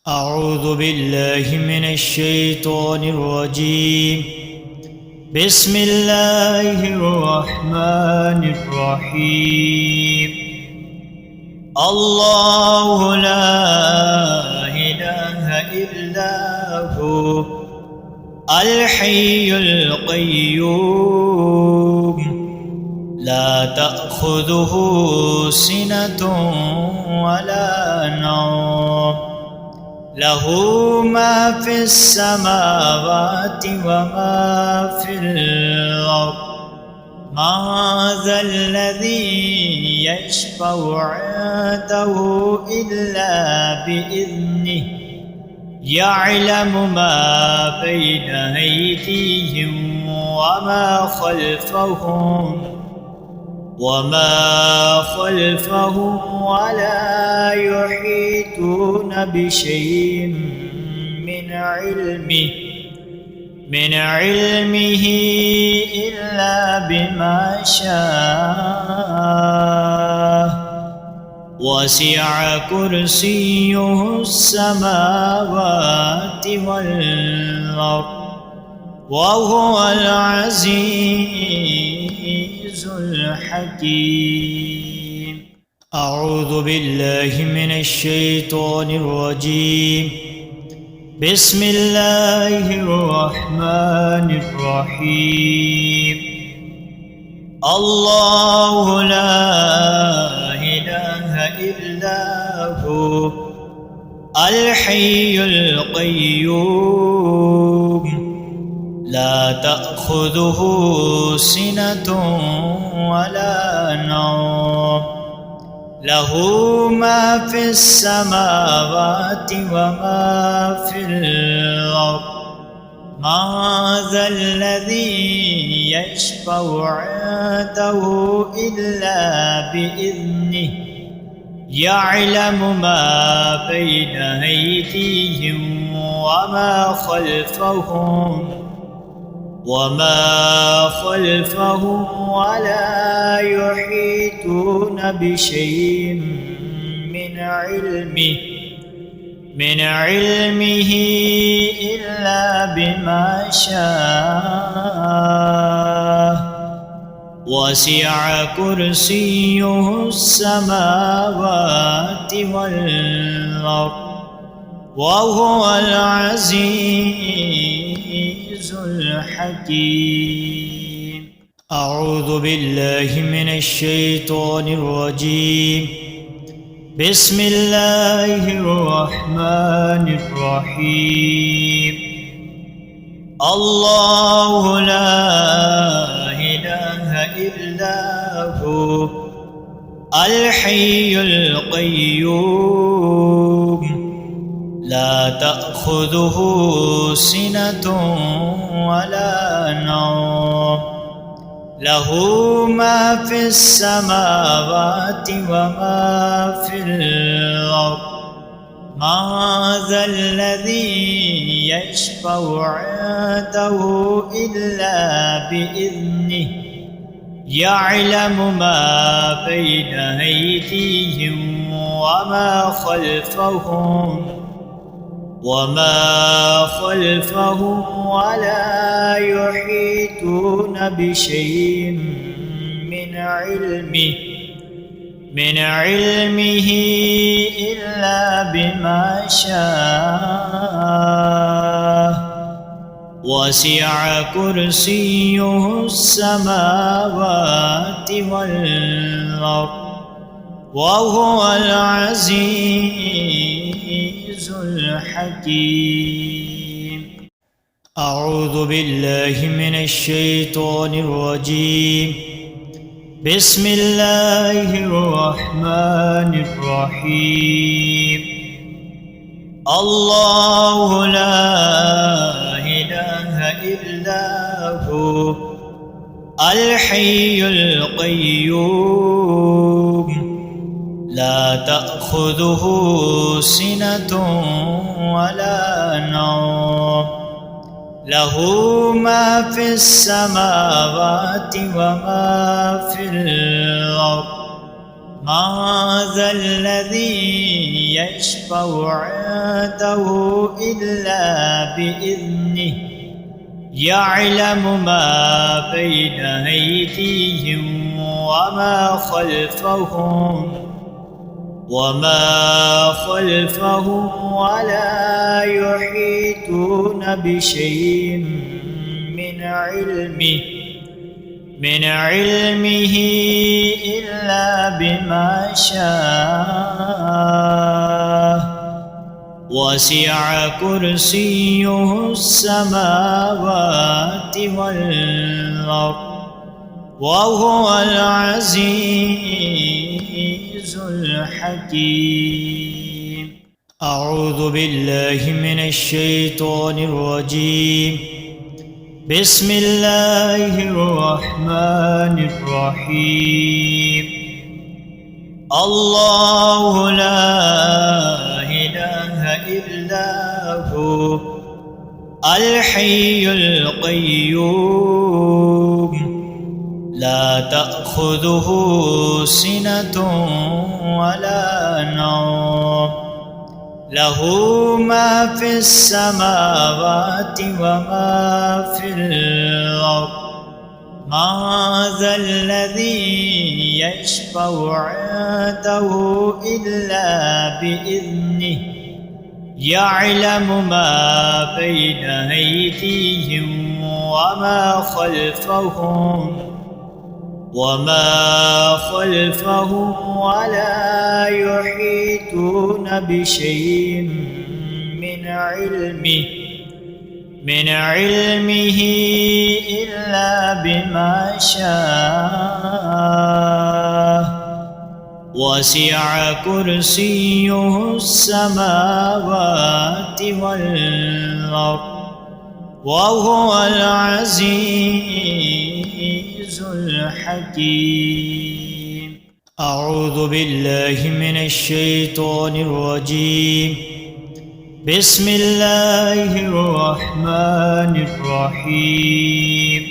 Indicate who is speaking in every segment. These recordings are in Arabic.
Speaker 1: أعوذ بالله من الشيطان الرجيم. بسم الله الرحمن الرحيم. الله لا إله إلا هو الحي القيوم لا تأخذه سنة ولا نوم له ما في السماوات وما في الأرض. ما ذا الذي يشفع عنده إلا بإذنه يعلم ما بين أيديهم وما خلفهم ولا يحيطون بشيء من علمه إلا بما شاء. وسع كرسيه السماوات والأرض وهو العزيز الحكيم. أعوذ بالله من الشيطان الرجيم. بسم الله الرحمن الرحيم. الله لا إله إلا هو الحي القيوم لا تأخذه سنة ولا نوم له ما في السماوات وما في الأرض. ما ذا الذي يشفع عنده إلا بإذنه يعلم ما بين أيديهم وما خلفهم ولا يحيطون بشيء من علمه إلا بما شاء. وسع كرسيه السماوات والأرض وهو العزيز الحكيم. أعوذ بالله من الشيطان الرجيم. بسم الله الرحمن الرحيم. الله لا إله إلا هو الحي القيوم لا تأخذه سنة ولا نوم له ما في السماوات وما في الأرض. ما ذا الذي يشفع عنده إلا بإذنه يعلم ما بين أيديهم وما خلفهم ولا يحيطون بشيء من علمه إلا بما شاء. وسع كرسيه السماوات والأرض وهو العزيز الحكيم. أعوذ بالله من الشيطان الرجيم. بسم الله الرحمن الرحيم. الله لا إله إلا هو الحي القيوم لا تأخذه سنة ولا نوم له ما في السماوات وما في الأرض. ما ذا الذي يشفع عنده إلا بإذنه يعلم ما بين أيديهم وما خلفهم ولا يحيطون بشيء من علمه إلا بما شاء وسع كرسيه السماوات والأرض وهو العزيز الحكيم. أعوذ بالله من الشيطان الرجيم. بسم الله الرحمن الرحيم. الله لا إله إلا هو الحي القيوم لا تأخذه سنة ولا نوم له ما في السماوات وما في الأرض. ما ذا الذي يشفع عنده إلا بإذنه يعلم ما بين أيديهم وما خلفهم ولا يحيطون بشيء من علمه إلا بما شاء وسع كرسيه السماوات والأرض وهو العزيز الحكيم. أعوذ بالله من الشيطان الرجيم. بسم الله الرحمن الرحيم.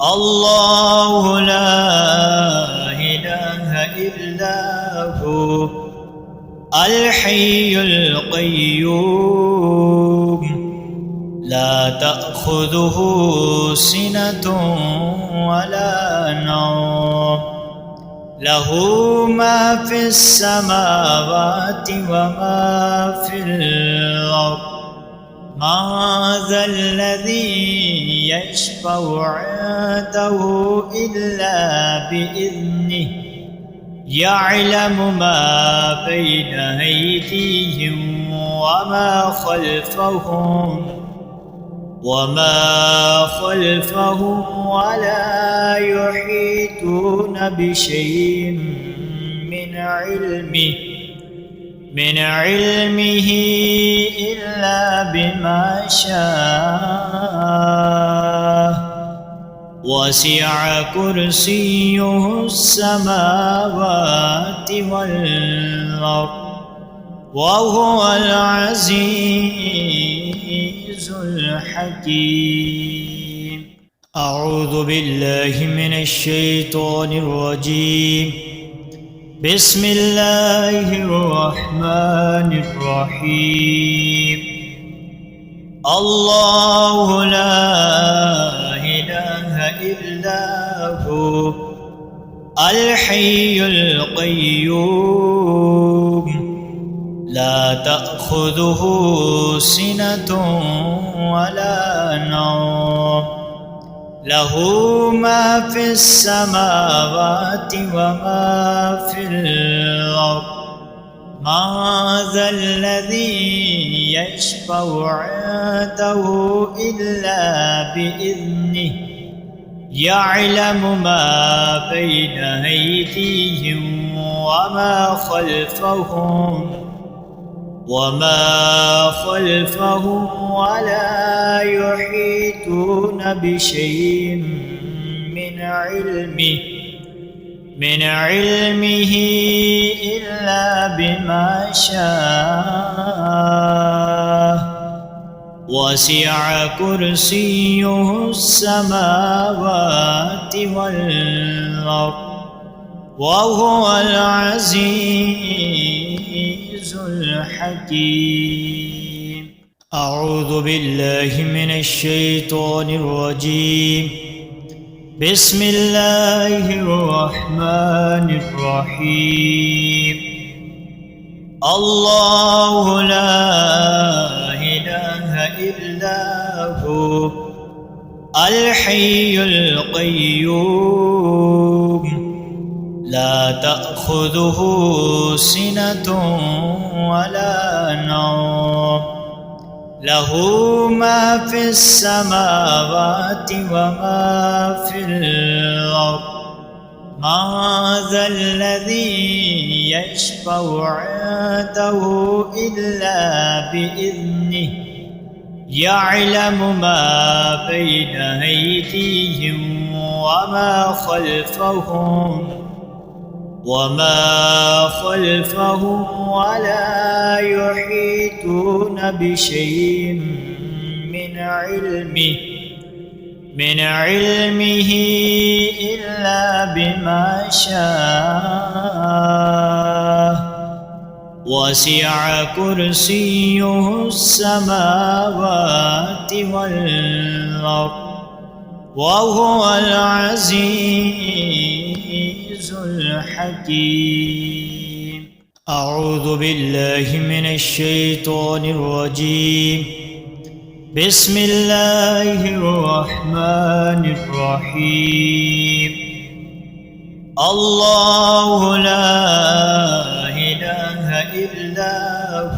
Speaker 1: الله لا إله إلا هو الحي القيوم لا تأخذه سنة ولا نوم له ما في السماوات وما في الأرض. ما ذا الذي يشفع عنده إلا بإذنه يعلم ما بين أيديهم وما خلفهم ولا يحيطون بشيء من علمه إلا بما شاء وسع كرسيه السماوات والأرض وهو العزيز الحكيم. أعوذ بالله من الشيطان الرجيم. بسم الله الرحمن الرحيم. الله لا إله إلا هو الحي القيوم لا تأخذه سنة ولا نوم له ما في السماوات وما في الأرض. ما ذا الذي يشفع عنده إلا بإذنه يعلم ما بين أيديهم وما خلفهم ولا يحيطون بشيء من علمه إلا بما شاء وسع كرسيه السماوات والأرض وهو العزيز الحكيم. أعوذ بالله من الشيطان الرجيم. بسم الله الرحمن الرحيم. الله لا إله إلا هو الحي القيوم لا تأخذه سنة ولا نوم له ما في السماوات وما في الأرض. ما ذا الذي يشفع عنده إلا بإذنه يعلم ما بين أيديهم وما خلفهم ولا يحيطون بشيء من علمه إلا بما شاء. وسع كرسيه السماوات والأرض وهو العزيز الحكيم. أعوذ بالله من الشيطان الرجيم. بسم الله الرحمن الرحيم. الله لا إله إلا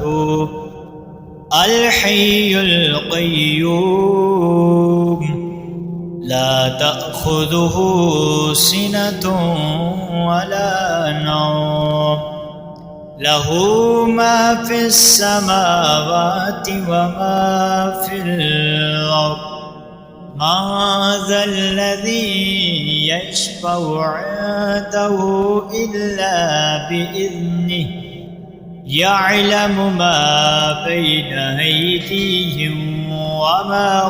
Speaker 1: هو الحي القيوم لا تأخذه سنة ولا نوم له ما في السماوات وما في الأرض. ما ذا الذي يشفع عنده إلا بإذنه يعلم ما بين أيديهم وما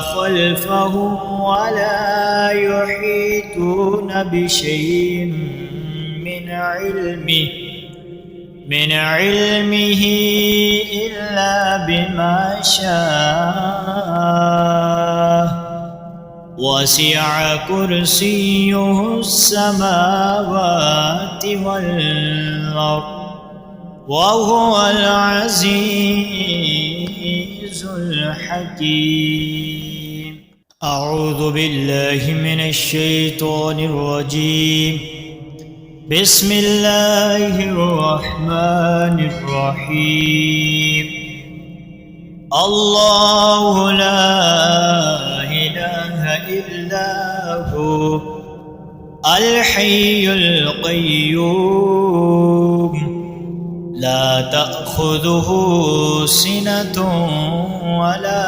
Speaker 1: خلفهم ولا يحيطون بشيء من علمه إلا بما شاء. وسع كرسيه السماوات والأرض وهو العزيز الحكيم. أعوذ بالله من الشيطان الرجيم. بسم الله الرحمن الرحيم. الله لا إله إلا هو الحي القيوم لا تأخذه سنة ولا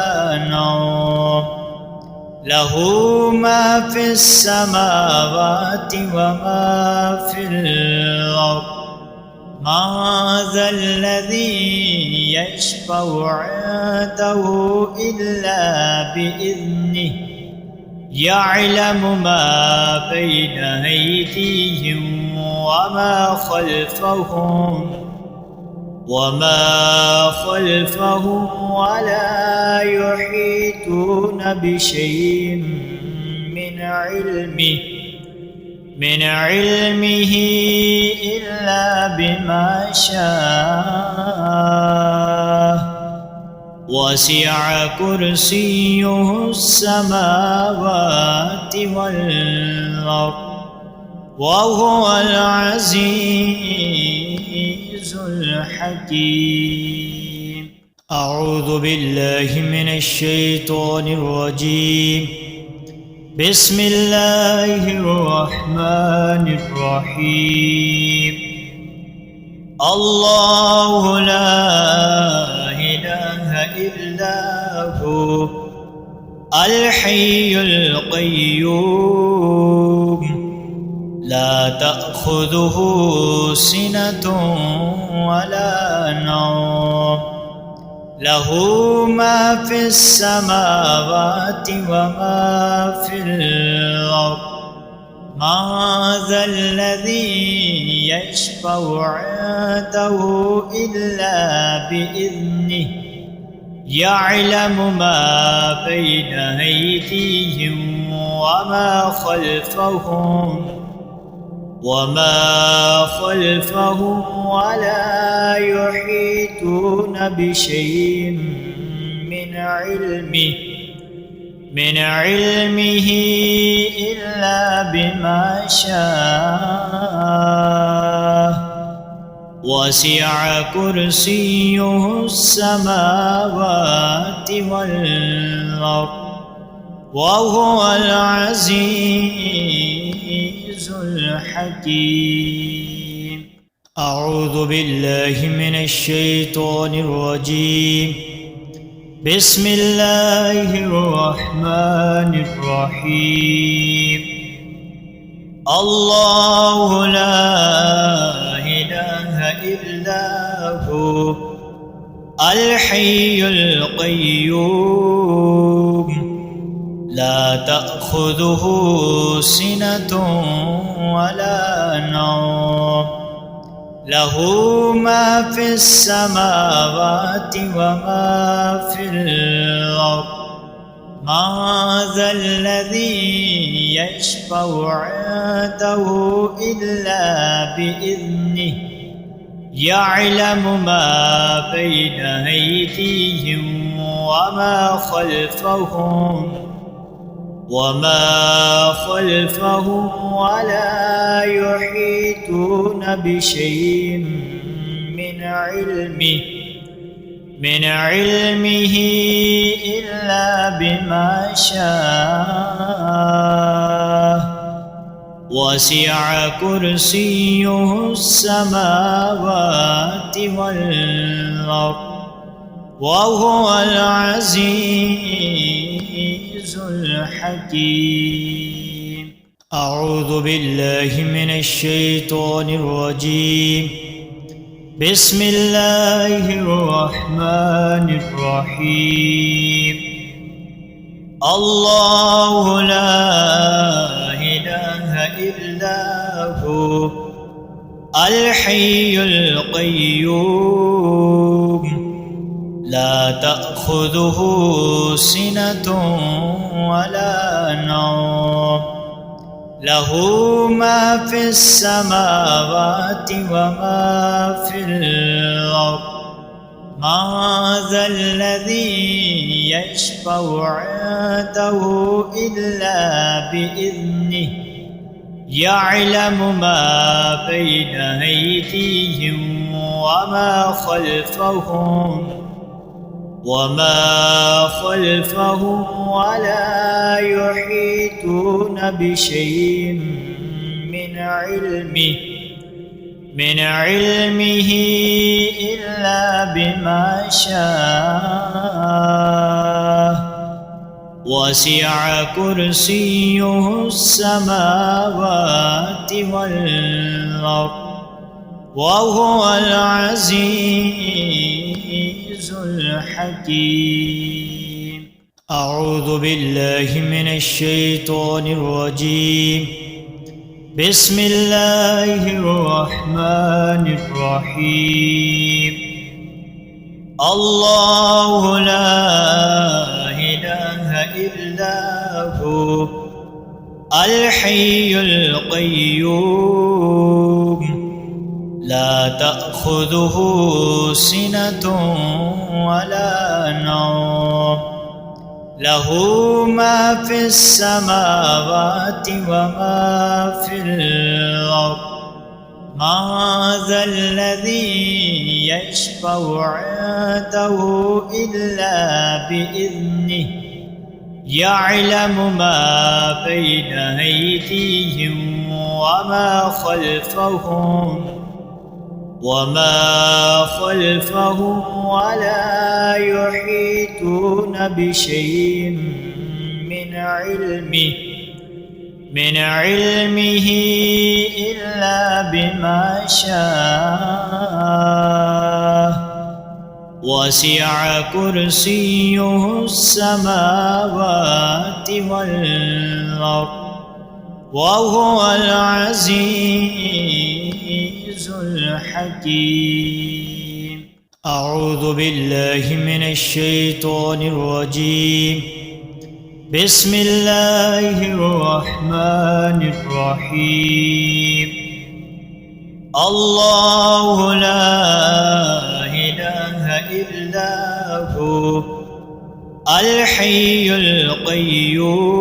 Speaker 1: نوم له ما في السماوات وما في الأرض. ما ذا الذي يشفع عنده إلا بإذنه يعلم ما بين أيديهم وما خلفهم ولا يحيطون بشيء من علمه إلا بما شاء. وسع كرسيه السماوات والأرض وهو العزيز الحكيم. أعوذ بالله من الشيطان الرجيم. بسم الله الرحمن الرحيم. الله لا إله إلا هو الحي القيوم لا تأخذه سنة ولا نوم له ما في السماوات وما في الأرض من ذا الذي يشفع عنده إلا بإذنه يعلم ما بين أيديهم وما خلفهم ولا يحيطون بشيء من علمه إلا بما شاء وسع كرسيه السماوات والأرض وهو العزيز الحكيم. أعوذ بالله من الشيطان الرجيم. بسم الله الرحمن الرحيم. الله لا إله إلا هو الحي القيوم لا تأخذه سنة ولا نوم له ما في السماوات وما في الأرض من ذا الذي يشفع عنده إلا بإذنه يعلم ما بين أيديهم وما خلفهم ولا يحيطون بشيء من علمه إلا بما شاء وسع كرسيه السماوات والأرض وهو العزيز الحكيم. أعوذ بالله من الشيطان الرجيم. بسم الله الرحمن الرحيم. الله لا إله إلا هو الحي القيوم لا تأخذه سنة ولا نوم له ما في السماوات وما في الأرض من ذا الذي يشفع عنده إلا بإذنه يعلم ما بين أيديهم وما خلفهم ولا يحيطون بشيء من علمه إلا بما شاء وسع كرسيه السماوات والأرض وهو العزيز الحكيم. أعوذ بالله من الشيطان الرجيم. بسم الله الرحمن الرحيم. الله لا إله إلا هو الحي القيوم لا تأخذه سنة ولا نوم له ما في السماوات وما في الأرض من ذا الذي يشفع عنده إلا بإذنه يعلم ما بين أيديهم وما خلفهم ولا يحيطون بشيء من علمه إلا بما شاء وسع كرسيه السماوات والأرض وهو العزيز الحكيم. أعوذ بالله من الشيطان الرجيم. بسم الله الرحمن الرحيم. الله لا إله إلا هو الحي القيوم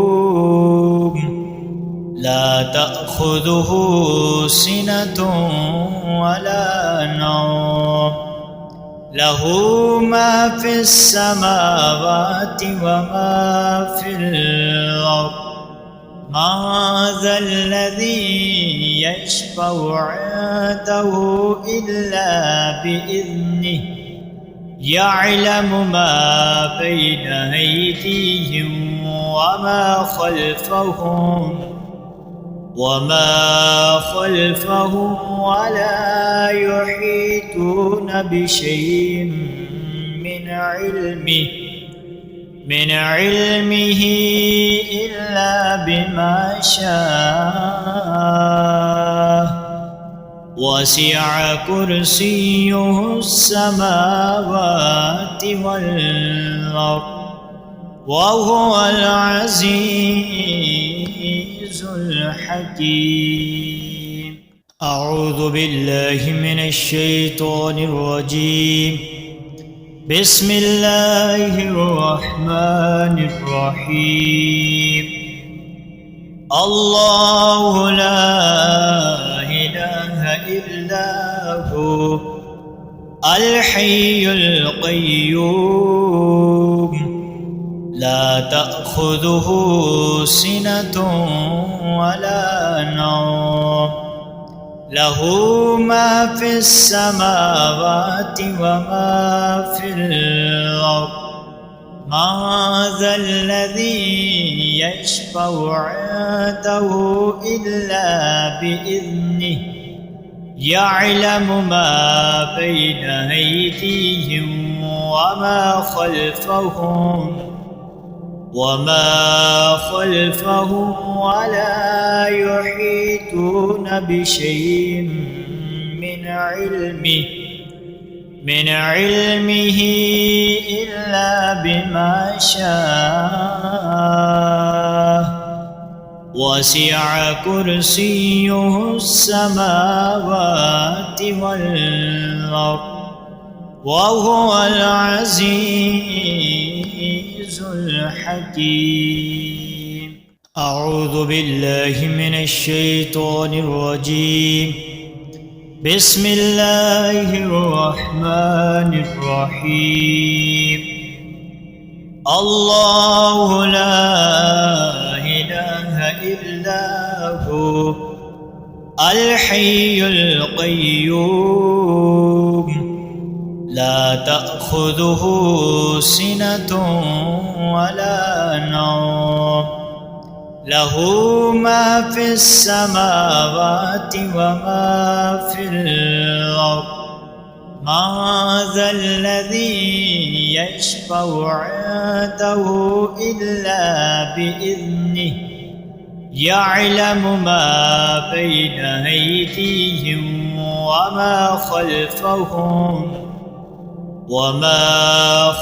Speaker 1: لا تأخذه سنة ولا نوم له ما في السماوات وما في الأرض. ما ذا الذي يشفع عنده إلا بإذنه يعلم ما بين أيديهم وما خلفهم ولا يحيطون بشيء من علمه إلا بما شاء. وسع كرسيه السماوات والأرض وهو العزيز الحكيم. أعوذ بالله من الشيطان الرجيم. بسم الله الرحمن الرحيم. الله لا إله إلا هو الحي القيوم لا تأخذه سنة ولا نوم له ما في السماوات وما في الأرض. ما ذا الذي يشفع عنده إلا بإذنه يعلم ما بين أيديهم وما خلفهم ولا يحيطون بشيء من علمه إلا بما شاء. وسع كرسيه السماوات والأرض وهو العزيز الحكيم. أعوذ بالله من الشيطان الرجيم. بسم الله الرحمن الرحيم. الله لا إله إلا هو الحي القيوم لا تأخذه سنة ولا نوم له ما في السماوات وما في الأرض. ما ذا الذي يشفع عنده إلا بإذنه يعلم ما بين أيديهم وما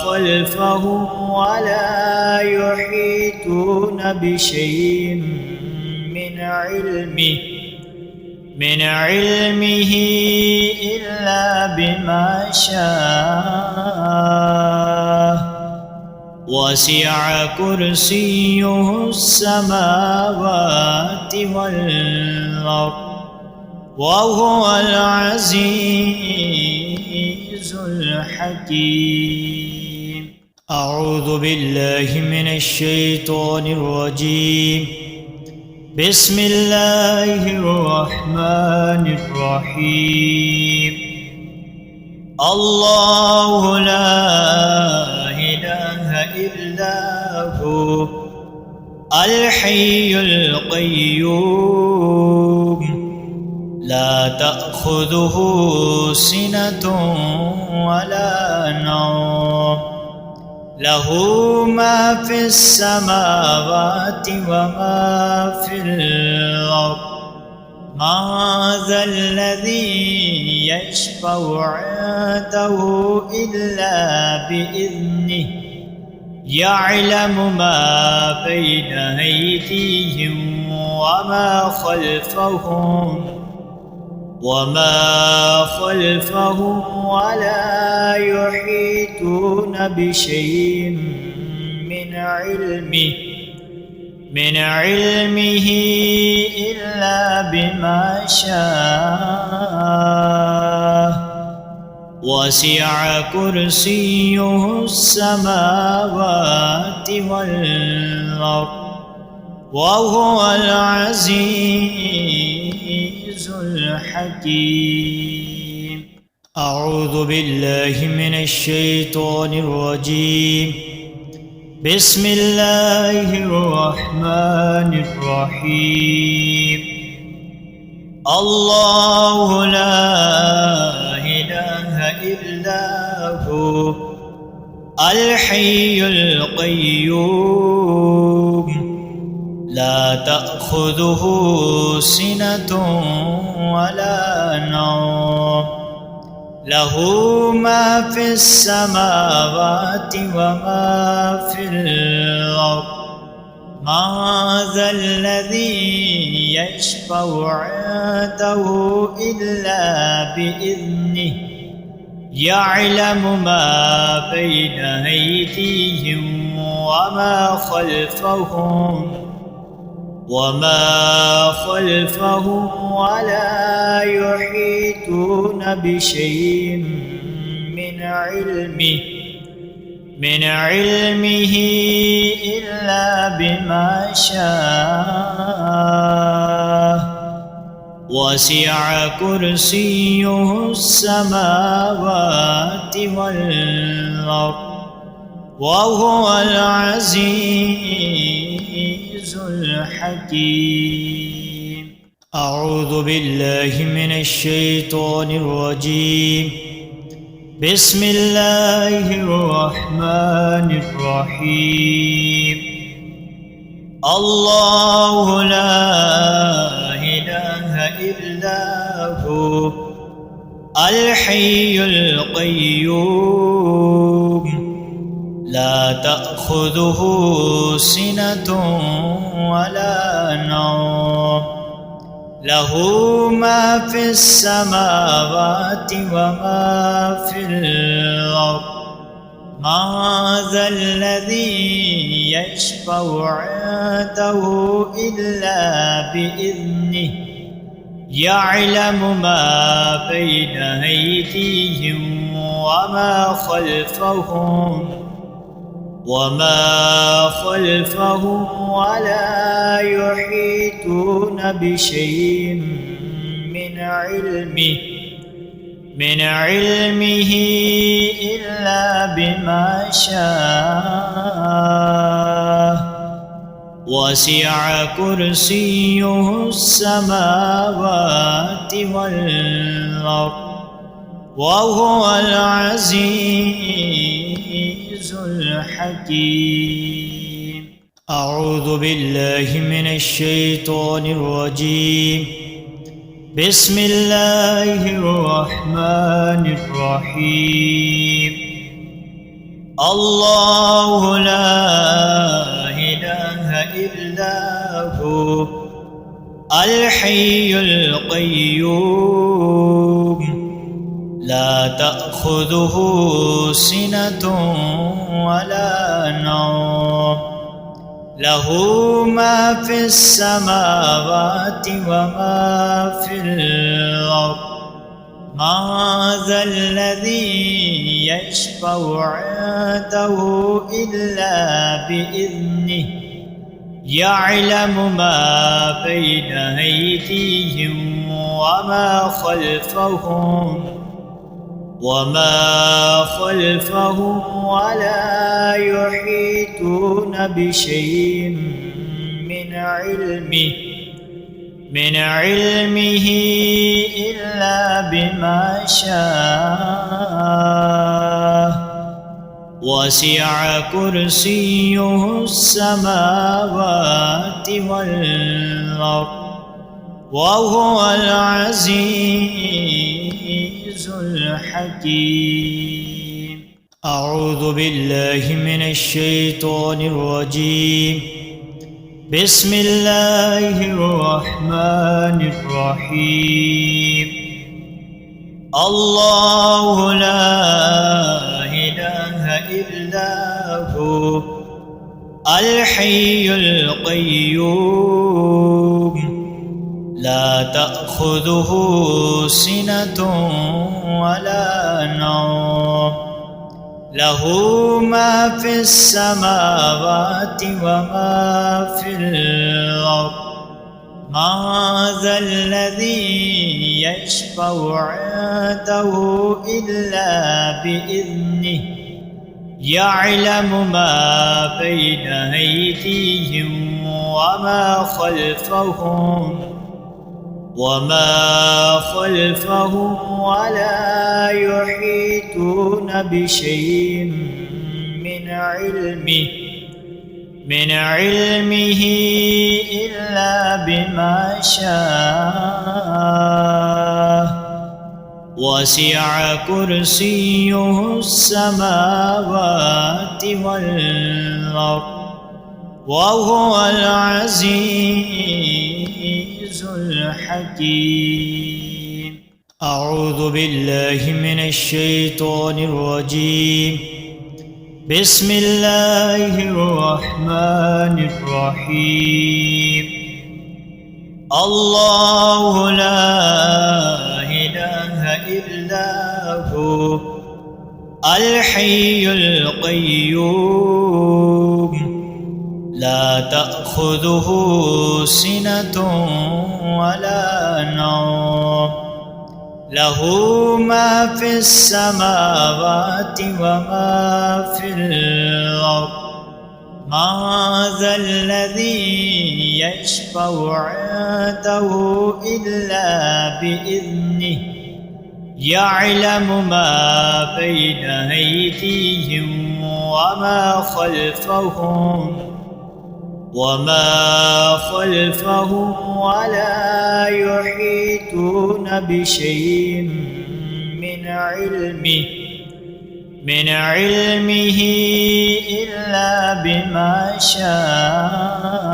Speaker 1: خلفهم ولا يحيطون بشيء من علمه إلا بما شاء. وسع كرسيه السماوات والأرض وهو العزيز الحكيم. أعوذ بالله من الشيطان الرجيم. بسم الله الرحمن الرحيم. الله لا إله إلا هو الحي القيوم لا تأخذه سنة ولا نوم له ما في السماوات وما في الأرض ما ذا الذي يشفع عنده إلا بإذنه يعلم ما بين أيديهم وما خلفهم ولا يحيطون بشيء من علمه إلا بما شاء وسع كرسيه السماوات والأرض وهو العزيز الحكيم. أعوذ بالله من الشيطان الرجيم. بسم الله الرحمن الرحيم. الله لا إله إلا هو الحي القيوم لا تأخذه سنة ولا نوم له ما في السماوات وما في الأرض ما ذا الذي يشفع عنده إلا بإذنه يعلم ما بين أيديهم وما خلفهم ولا يحيطون بشيء من علمه إلا بما شاء وسع كرسيه السماوات والأرض وهو العزيز الحكيم. أعوذ بالله من الشيطان الرجيم. بسم الله الرحمن الرحيم. الله لا إله إلا هو الحي القيوم لا تأخذه سنة ولا نوم له ما في السماوات وما في الأرض ما ذا الذي يشفع عنده إلا بإذنه يعلم ما بين أيديهم وما خلفهم ولا يحيطون بشيء من علمه إلا بما شاء وسع كرسيه السماوات والأرض وهو العزيز الحكيم. أعوذ بالله من الشيطان الرجيم. بسم الله الرحمن الرحيم. الله لا إله إلا هو الحي القيوم لا تأخذه سنة ولا نوم له ما في السماوات وما في الأرض ما ذا الذي يشفع عنده إلا بإذنه يعلم ما بين أيديهم وما خلفهم ولا يحيطون بشيء من علمه إلا بما شاء وسع كرسيه السماوات والأرض وهو العزيز الحكيم. أعوذ بالله من الشيطان الرجيم. بسم الله الرحمن الرحيم. الله لا إله إلا هو الحي القيوم لا تأخذه سنة ولا نوم له ما في السماوات وما في الأرض. ما ذا الذي يشفع عنده إلا بإذنه يعلم ما بين أيديهم وما خلفهم ولا يحيطون بشيء من علمه إلا بما شاء وسع كرسيه السماوات والأرض وهو العزيز الحكيم. أعوذ بالله من الشيطان الرجيم. بسم الله الرحمن الرحيم. الله لا إله إلا هو الحي القيوم لا تأخذه سنة ولا نوم له ما في السماوات وما في الأرض. ما ذا الذي يشفع عنده إلا بإذنه يعلم ما بين أيديهم وما خلفهم ولا يحيطون بشيء من علمه إلا بما شاء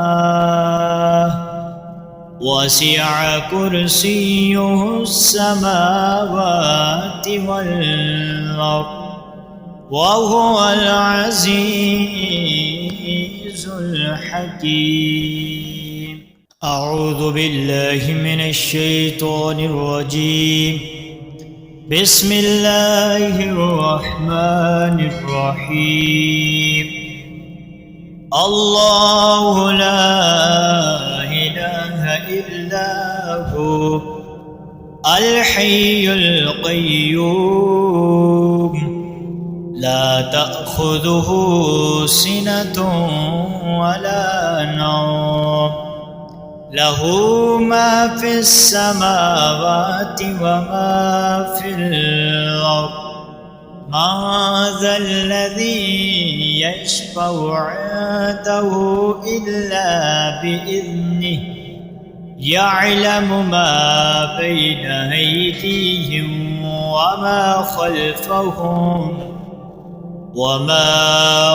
Speaker 1: وسع كرسيه السماوات والأرض وهو العزيز الحكيم. أعوذ بالله من الشيطان الرجيم. بسم الله الرحمن الرحيم. الله لا إله إلا هو الحي القيوم لا تأخذه سنة ولا نوم له ما في السماوات وما في الأرض. ما ذا الذي يشفع عنده إلا بإذنه يعلم ما بين أيديهم وما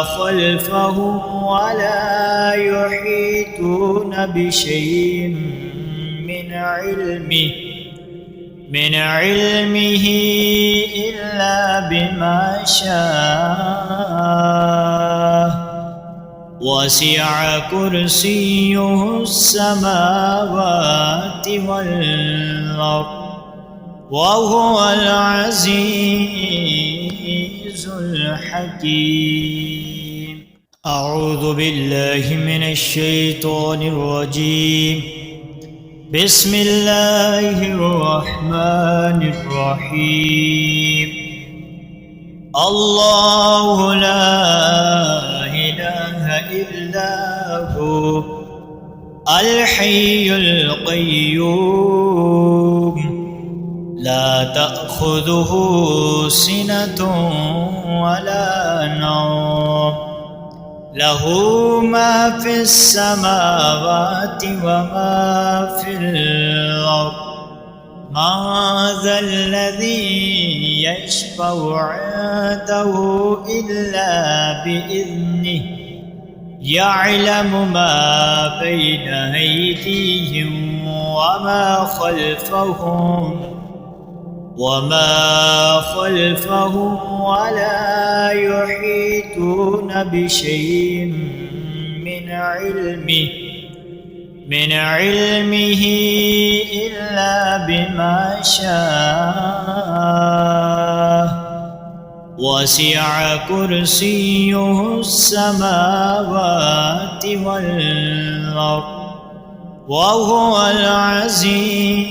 Speaker 1: خلفهم ولا يحيطون بشيء من علمه إلا بما شاء وسع كرسيه السماوات والأرض وهو العزيز الحكيم. أعوذ بالله من الشيطان الرجيم. بسم الله الرحمن الرحيم. الله لا إله إلا هو الحي القيوم لا تأخذه سنة ولا نوم له ما في السماوات وما في الأرض ما ذا الذي يشفع عنده إلا بإذنه يعلم ما بين أيديهم وما خلفهم ولا يحيطون بشيء من علمه إلا بما شاء وسع كرسيه السماوات والأرض وهو العزيز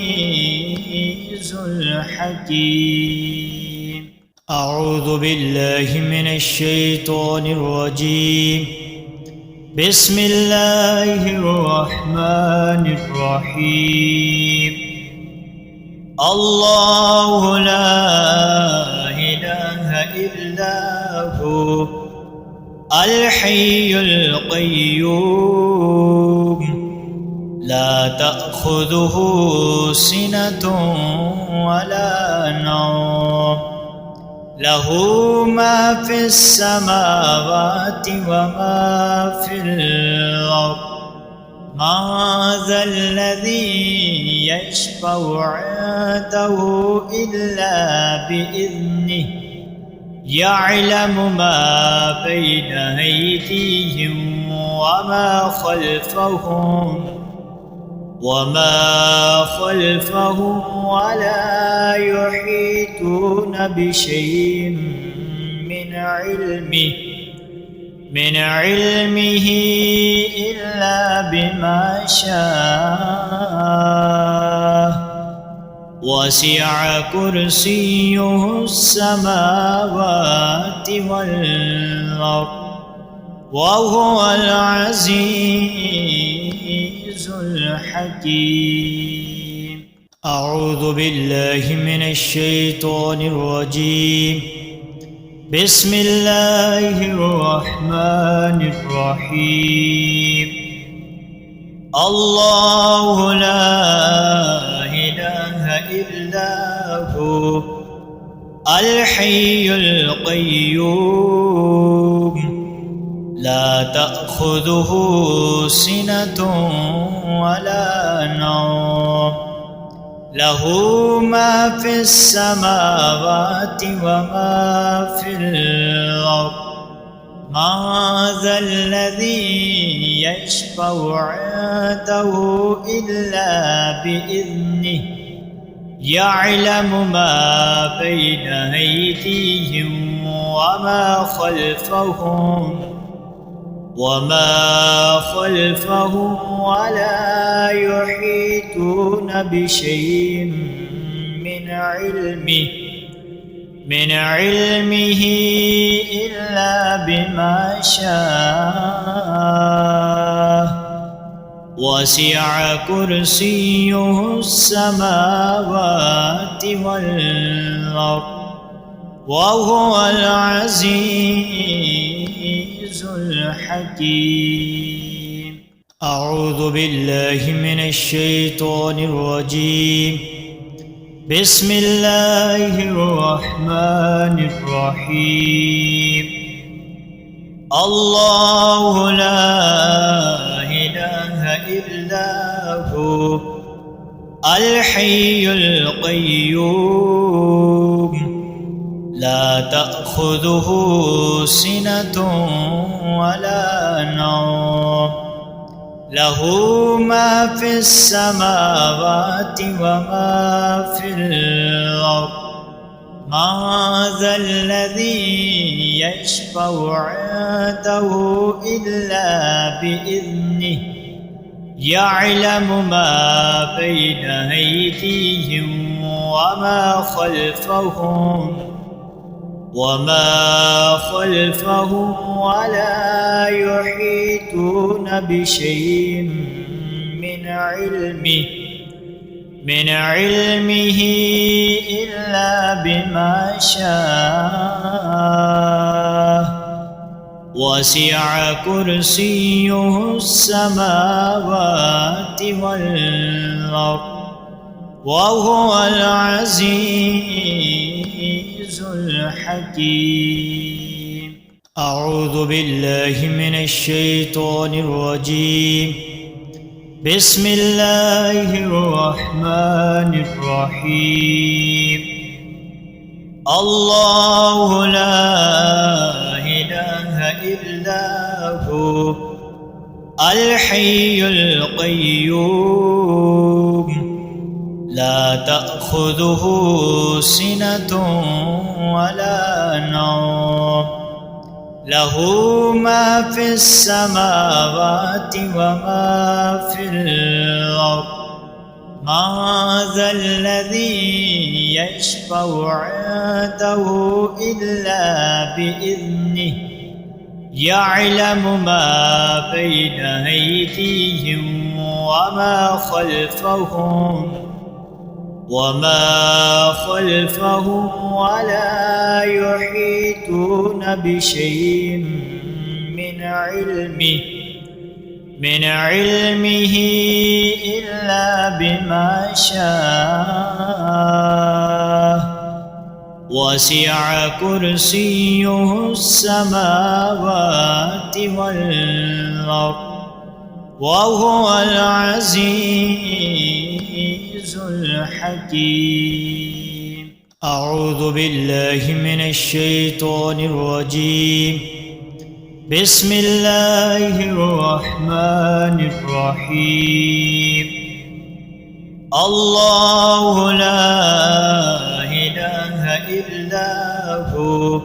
Speaker 1: الحكيم. أعوذ بالله من الشيطان الرجيم. بسم الله الرحمن الرحيم. الله لا إله إلا هو الحي القيوم لا تأخذه سنة ولا نوم له ما في السماوات وما في الأرض ما ذا الذي يشفع عنده إلا بإذنه يعلم ما بين أيديهم وما خلفهم ولا يحيطون بشيء من علمه إلا بما شاء وسع كرسيه السماوات والأرض وهو العزيز الحكيم. أعوذ بالله من الشيطان الرجيم. بسم الله الرحمن الرحيم. الله لا إله إلا هو الحي القيوم لا تأخذه سنة ولا نوم له ما في السماوات وما في الأرض ما ذا الذي يشفع عنده إلا بإذنه يعلم ما بين أيديهم وما خلفهم ولا يحيطون بشيء من علمه إلا بما شاء وسع كرسيه السماوات والأرض وهو العزيز الحكيم. أعوذ بالله من الشيطان الرجيم. بسم الله الرحمن الرحيم. الله لا إله إلا هو الحي القيوم لا تأخذه سنة ولا نوم له ما في السماوات وما في الأرض ما ذا الذي يشفع عنده إلا بإذنه يعلم ما بين أيديهم وما خلفهم ولا يحيطون بشيء من علمه إلا بما شاء وسع كرسيه السماوات والأرض وهو العزيز الحكيم. أعوذ بالله من الشيطان الرجيم. بسم الله الرحمن الرحيم. الله لا إله إلا هو الحي القيوم لا تأخذه سنة ولا نوم له ما في السماوات وما في الأرض ما ذا الذي يشفع عنده إلا بإذنه يعلم ما بين أيديهم وما خلفهم ولا يحيطون بشيء من علمه إلا بما شاء وسع كرسيه السماوات والأرض وهو العزيز الحكيم. أعوذ بالله من الشيطان الرجيم. بسم الله الرحمن الرحيم. الله لا إله إلا هو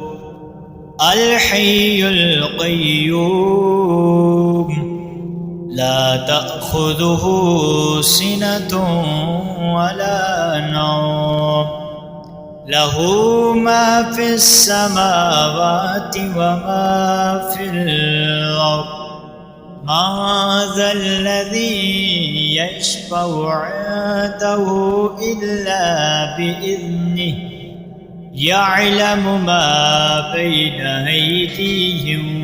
Speaker 1: الحي القيوم لا تأخذه سنة ولا نوم له ما في السماوات وما في الأرض ما ذا الذي يشفع عنده إلا بإذنه يعلم ما بين أيديهم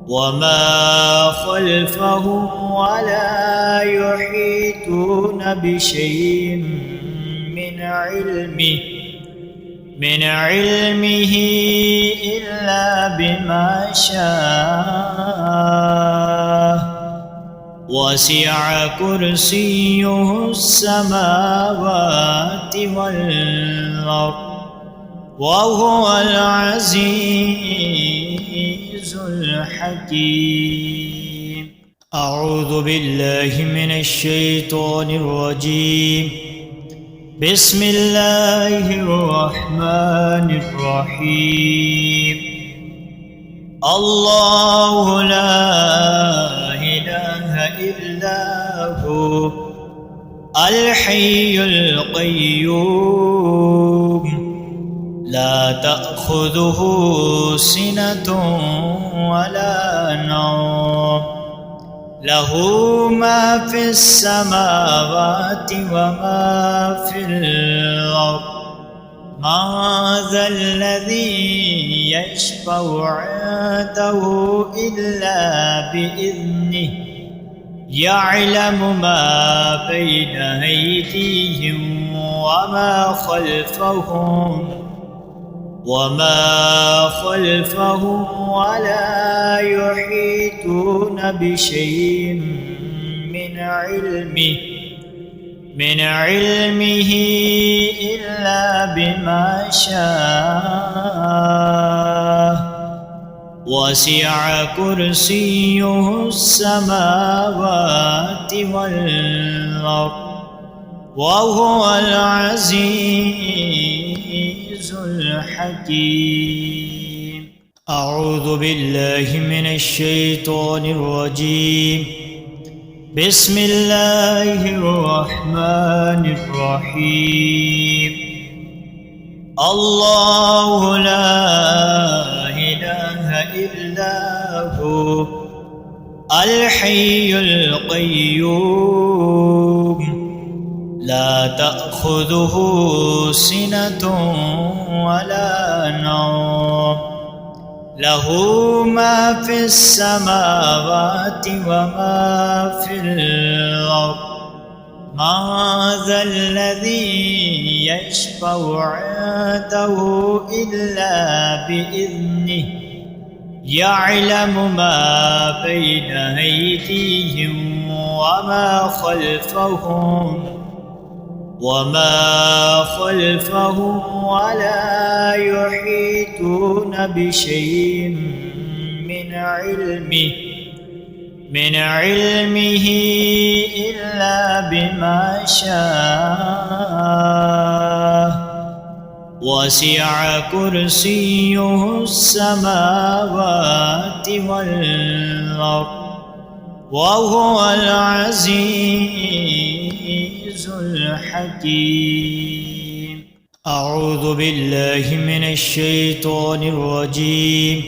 Speaker 1: وما خلفهم ولا يحيطون بشيء من علمه إلا بما شاء وسع كرسيه السماوات والأرض وهو العزيز الحكيم. أعوذ بالله من الشيطان الرجيم. بسم الله الرحمن الرحيم. الله لا إله إلا هو الحي القيوم لا تأخذه سنة ولا نوم له ما في السماوات وما في الأرض ما ذا الذي يشفع عنده إلا بإذنه يعلم ما بين أيديهم وما خلفهم ولا يحيطون بشيء من علمه إلا بما شاء وسع كرسيه السماوات والأرض وهو العزيز الحكيم. أعوذ بالله من الشيطان الرجيم. بسم الله الرحمن الرحيم. الله لا إله إلا هو الحي القيوم لا تأخذه سنة ولا نوم له ما في السماوات وما في الأرض ما ذا الذي يشفع عنده إلا بإذنه يعلم ما بين أيديهم وما خلفهم ولا يحيطون بشيء من علمه إلا بما شاء وسع كرسيه السماوات والأرض وهو العزيز الحكيم. أعوذ بالله من الشيطان الرجيم.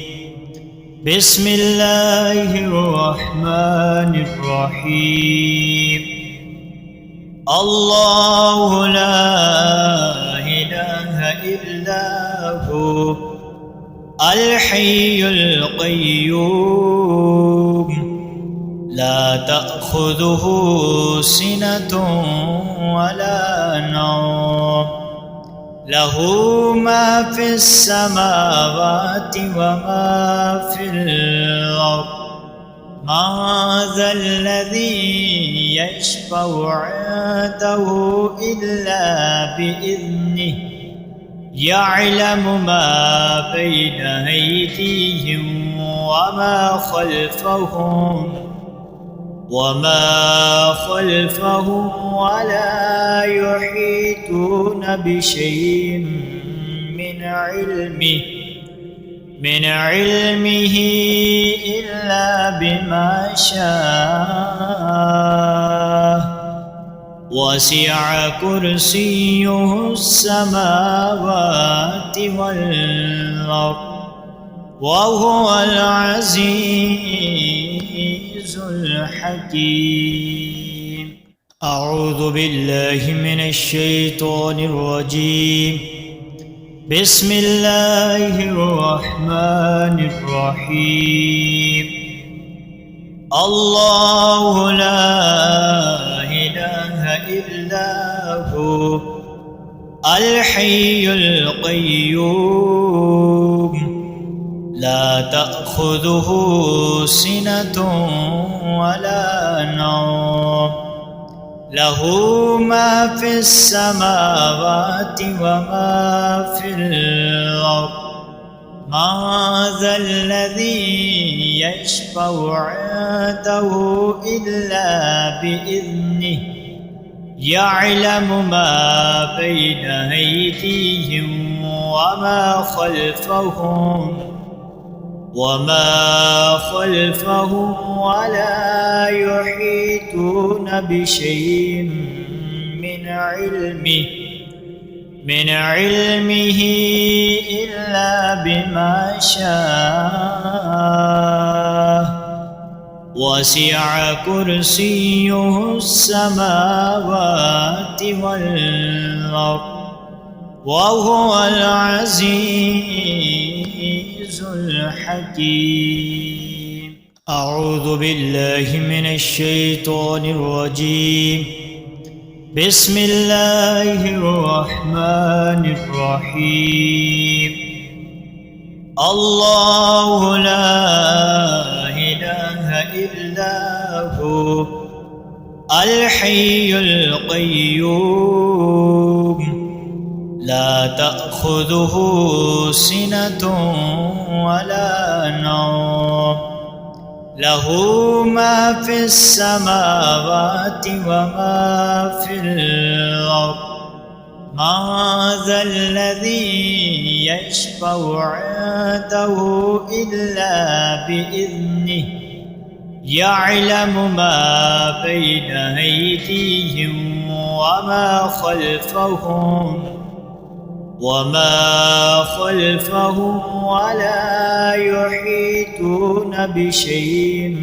Speaker 1: بسم الله الرحمن الرحيم. الله لا إله إلا هو الحي القيوم لا تأخذه سنة ولا نوم له ما في السماوات وما في الأرض ما ذا الذي يشفع عنده إلا بإذنه يعلم ما بين أيديهم وما خلفهم ولا يحيطون بشيء من علمه إلا بما شاء وسع كرسيه السماوات والأرض وهو العزيز الحكيم. أعوذ بالله من الشيطان الرجيم. بسم الله الرحمن الرحيم. الله لا إله إلا هو الحي القيوم لا تأخذه سنة ولا نوم له ما في السماوات وما في الأرض ما ذا الذي يشفع عنده إلا بإذنه يعلم ما بين أيديهم وما خلفهم ولا يحيطون بشيء من علمه إلا بما شاء وسع كرسيه السماوات والأرض وهو العزيز الحكيم. أعوذ بالله من الشيطان الرجيم. بسم الله الرحمن الرحيم. الله لا إله إلا هو الحي القيوم لا تأخذه سنة ولا نوم له ما في السماوات وما في الأرض ما ذا الذي يشفع عنده إلا بإذنه يعلم ما بين أيديهم وما خلفهم ولا يحيطون بشيء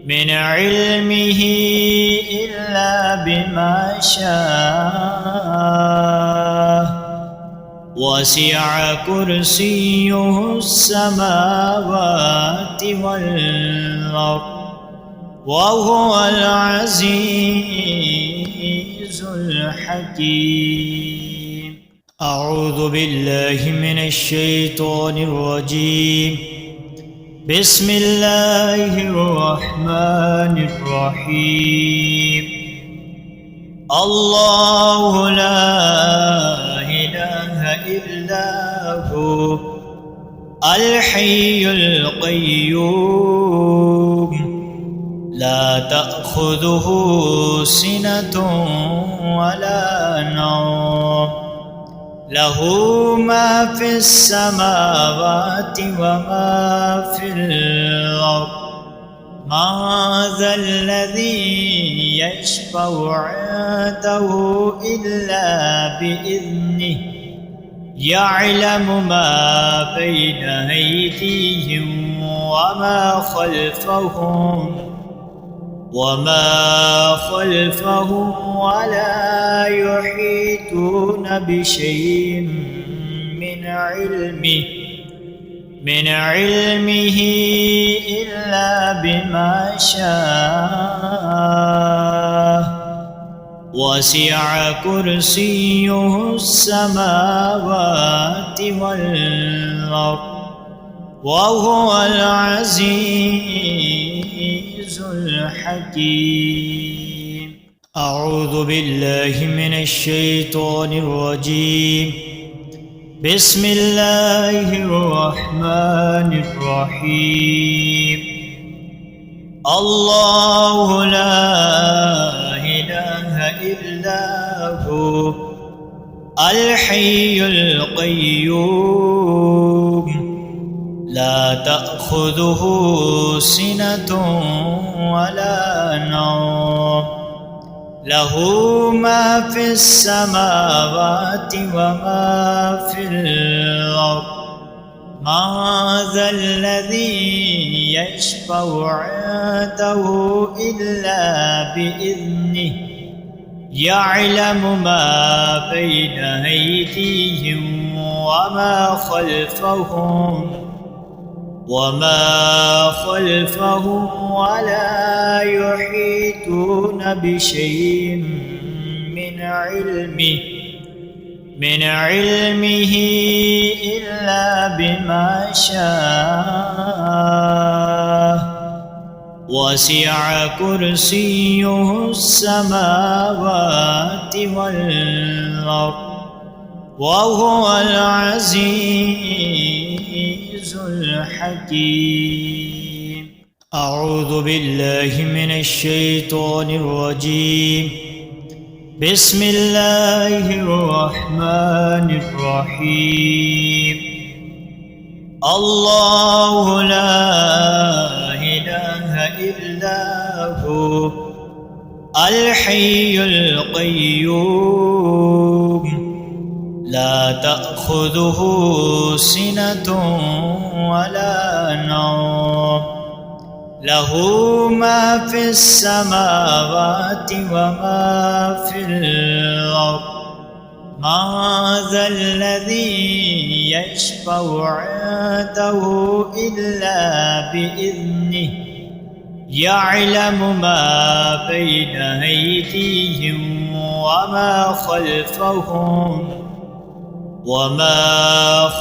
Speaker 1: من علمه إلا بما شاء وسع كرسيه السماوات والأرض وهو العزيز الحكيم. أعوذ بالله من الشيطان الرجيم. بسم الله الرحمن الرحيم. الله لا إله إلا هو الحي القيوم لا تأخذه سنة ولا نوم له ما في السماوات وما في الأرض ما ذا الذي يشفع عنده إلا بإذنه يعلم ما بين أيديهم وما خلفهم ولا يحيطون بشيء من علمه إلا بما شاء وسع كرسيه السماوات والأرض وهو العزيز الحكيم. أعوذ بالله من الشيطان الرجيم. بسم الله الرحمن الرحيم. الله لا إله إلا هو الحي القيوم لا تأخذه سنة ولا نوم له ما في السماوات وما في الأرض ما ذا الذي يشفع عنده إلا بإذنه يعلم ما بين أيديهم وما خلفهم ولا يحيطون بشيء من علمه إلا بما شاء وسع كرسيه السماوات والأرض وهو العزيز الحكيم. أعوذ بالله من الشيطان الرجيم. بسم الله الرحمن الرحيم. الله لا إله إلا هو الحي القيوم لا تأخذه سنة ولا نوم له ما في السماوات وما في الأرض ما ذا الذي يشفع عنده إلا بإذنه يعلم ما بين أيديهم وما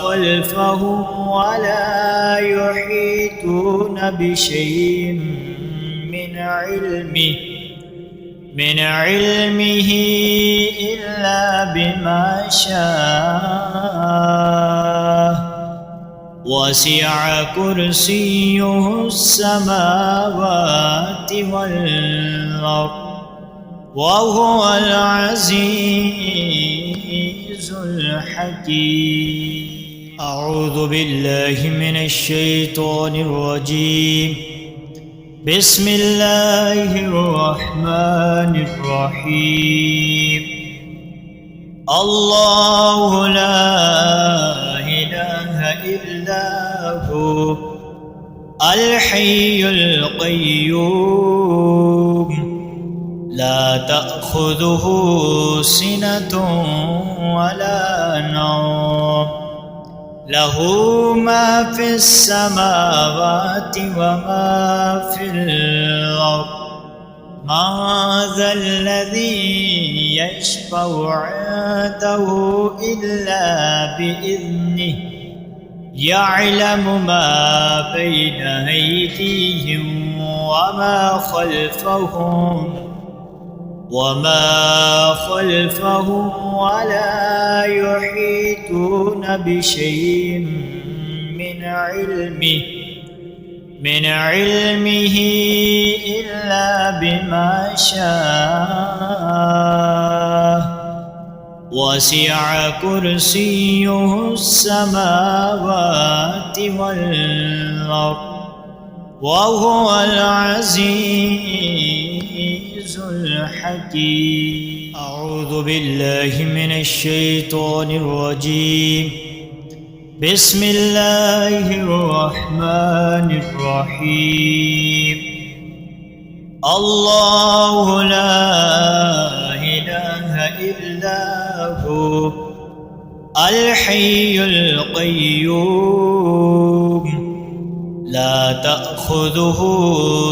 Speaker 1: خلفهم ولا يحيطون بشيء من علمه إلا بما شاء وسع كرسيه السماوات والأرض وهو العزيز الحكيم. أعوذ بالله من الشيطان الرجيم. بسم الله الرحمن الرحيم. الله لا إله إلا هو الحي القيوم لا تأخذه سنة ولا نوم له ما في السماوات وما في الأرض ما ذا الذي يشفع عنده إلا بإذنه يعلم ما بين أيديهم وما خلفهم ولا يحيطون بشيء من علمه إلا بما شاء وسع كرسيه السماوات والأرض وهو العزيز الحكيم. أعوذ بالله من الشيطان الرجيم. بسم الله الرحمن الرحيم. الله لا إله إلا هو الحي القيوم لا تأخذه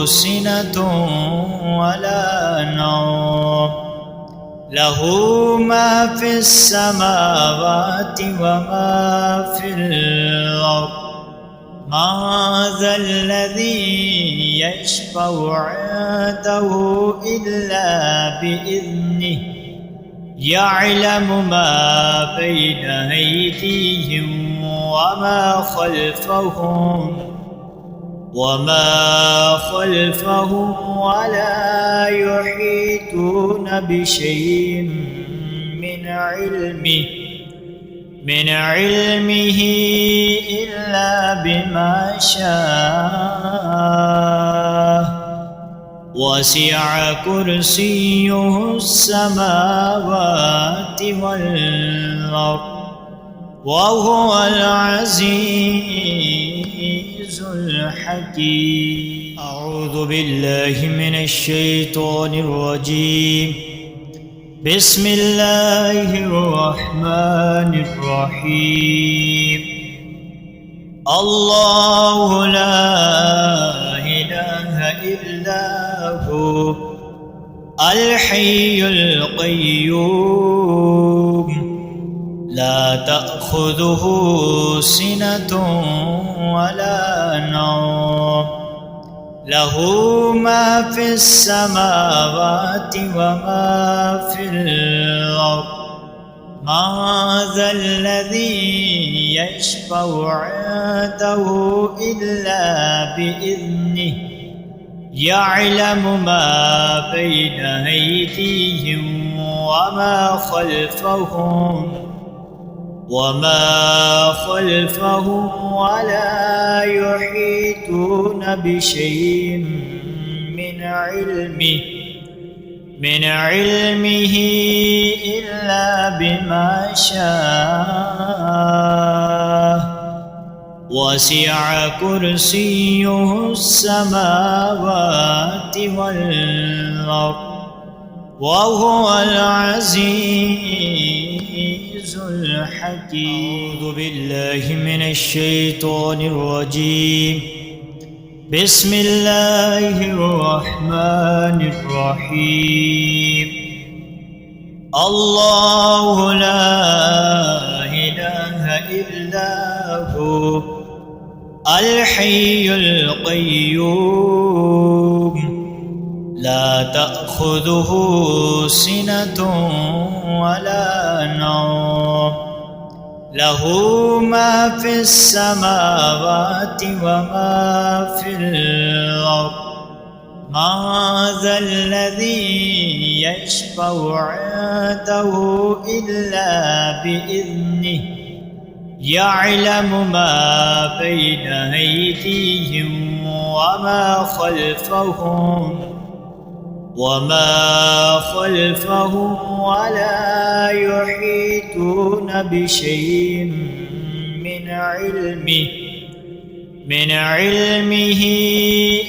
Speaker 1: سنة ولا نوم له ما في السماوات وما في الأرض ما ذا الذي يشفع عنده إلا بإذنه يعلم ما بين أيديهم وما خلفهم ولا يحيطون بشيء من علمه إلا بما شاء وسع كرسيه السماوات والأرض وهو العزيز الحكيم. أعوذ بالله من الشيطان الرجيم. بسم الله الرحمن الرحيم. الله لا إله إلا هو الحي القيوم لا تأخذه سنة ولا نوم له ما في السماوات وما في الأرض ما ذا الذي يشفع عنده إلا بإذنه يعلم ما بين أيديهم وما خلفهم ولا يحيطون بشيء من علمه إلا بما شاء وسع كرسيه السماوات والأرض وهو العزيز الحكيم. أعوذ بالله من الشيطان الرجيم. بسم الله الرحمن الرحيم. الله لا إله إلا هو الحي القيوم لا تأخذه سنة ولا نوم له ما في السماوات وما في الأرض ما ذا الذي يشفع عنده إلا بإذنه يعلم ما بين أيديهم وما خلفهم ولا يحيطون بشيء من علمه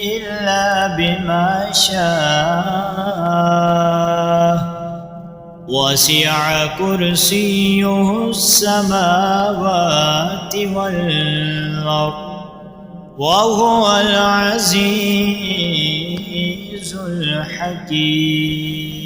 Speaker 1: إلا بما شاء وسع كرسيه السماوات والأرض وهو العزيز الحكيم.